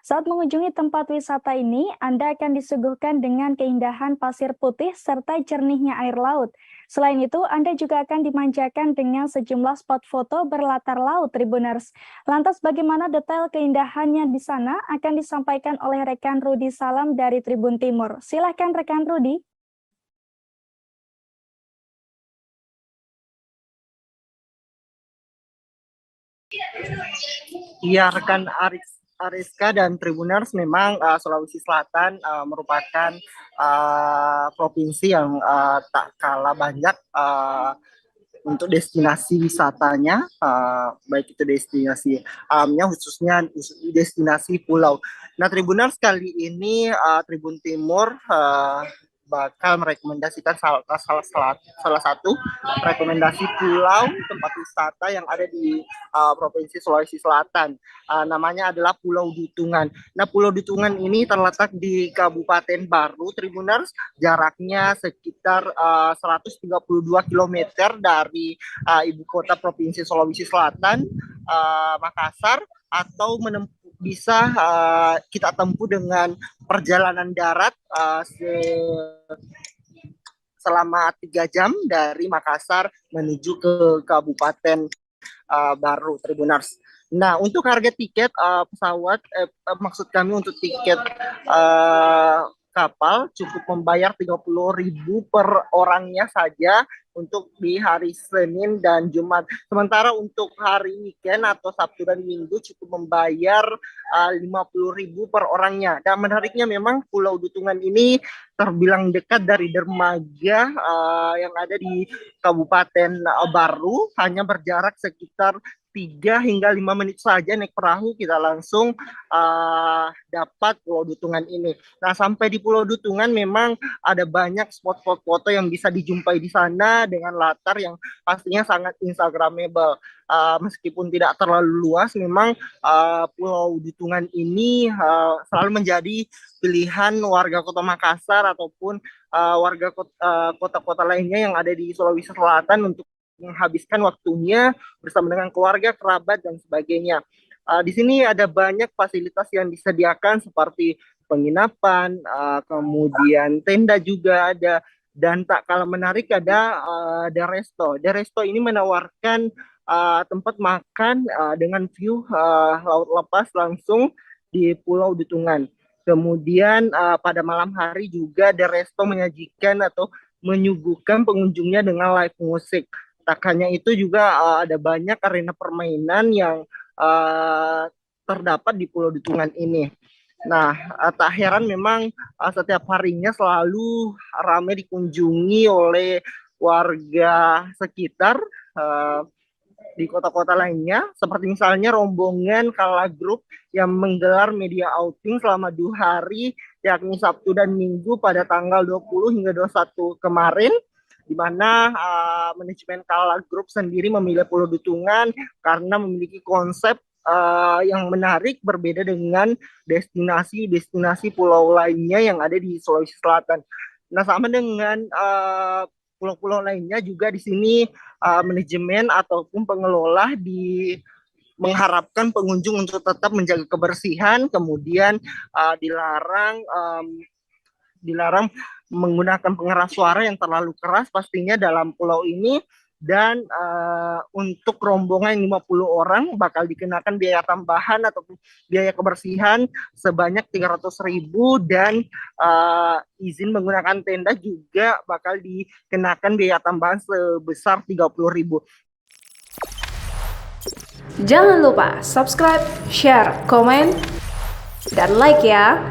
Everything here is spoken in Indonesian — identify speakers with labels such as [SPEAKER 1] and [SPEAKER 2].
[SPEAKER 1] Saat mengunjungi tempat wisata ini, Anda akan disuguhkan dengan keindahan pasir putih serta jernihnya air laut. Selain itu, Anda juga akan dimanjakan dengan sejumlah spot foto berlatar laut, Tribuners. Lantas bagaimana detail keindahannya di sana akan disampaikan oleh rekan Rudi Salam dari Tribun Timur. Silakan rekan Rudi.
[SPEAKER 2] Iya, rekan Ariska dan Tribuners, memang Sulawesi Selatan merupakan provinsi yang tak kalah banyak untuk destinasi wisatanya, baik itu destinasi alamnya, khususnya destinasi pulau. Nah, Tribuners, kali ini Tribun Timur bakal merekomendasikan salah satu rekomendasi pulau tempat wisata yang ada di Provinsi Sulawesi Selatan. Namanya adalah Pulau Dutungan. Nah, Pulau Dutungan ini terletak di Kabupaten Baru, Tribuners, jaraknya sekitar 132 km dari ibu kota Provinsi Sulawesi Selatan, Makassar, atau bisa kita tempuh dengan perjalanan darat selama 3 jam dari Makassar menuju ke Kabupaten Baru, Tribuners. Nah, untuk harga tiket pesawat, maksud kami untuk tiket kapal cukup membayar 30.000 per orangnya saja untuk di hari Senin dan Jumat. Sementara untuk hari weekend atau Sabtu dan Minggu cukup membayar 50.000 per orangnya. Dan menariknya memang Pulau Dutungan ini terbilang dekat dari dermaga yang ada di Kabupaten Baru, hanya berjarak sekitar 3 hingga 5 menit saja naik perahu kita langsung dapat Pulau Dutungan ini. Nah, sampai di Pulau Dutungan memang ada banyak spot-spot foto yang bisa dijumpai di sana dengan latar yang pastinya sangat instagramable. Meskipun tidak terlalu luas, memang Pulau Dutungan ini selalu menjadi pilihan warga Kota Makassar ataupun warga kota-kota lainnya yang ada di Sulawesi Selatan untuk menghabiskan waktunya bersama dengan keluarga, kerabat, dan sebagainya. Di sini ada banyak fasilitas yang disediakan seperti penginapan, kemudian tenda juga ada, dan tak kalah menarik ada The Resto. The Resto ini menawarkan tempat makan dengan view laut lepas langsung di Pulau Dutungan. Kemudian pada malam hari juga The Resto menyajikan atau menyuguhkan pengunjungnya dengan live musik. Tak hanya itu juga ada banyak arena permainan yang terdapat di Pulau Dutungan ini. Nah, tak heran memang setiap harinya selalu ramai dikunjungi oleh warga sekitar di kota-kota lainnya, seperti misalnya rombongan Kala Group yang menggelar media outing selama 2 hari, yakni Sabtu dan Minggu pada tanggal 20 hingga 21 kemarin, di mana manajemen Kala Group sendiri memilih Pulau Dutungan karena memiliki konsep yang menarik, berbeda dengan destinasi pulau lainnya yang ada di Sulawesi Selatan. Nah, sama dengan pulau-pulau lainnya juga di sini manajemen ataupun pengelola mengharapkan pengunjung untuk tetap menjaga kebersihan, kemudian dilarang menggunakan pengeras suara yang terlalu keras pastinya dalam pulau ini. Dan untuk rombongan 50 orang bakal dikenakan biaya tambahan ataupun biaya kebersihan sebanyak 300.000, dan izin menggunakan tenda juga bakal dikenakan biaya tambahan sebesar 30.000.
[SPEAKER 3] Jangan lupa subscribe, share, komen, dan like ya.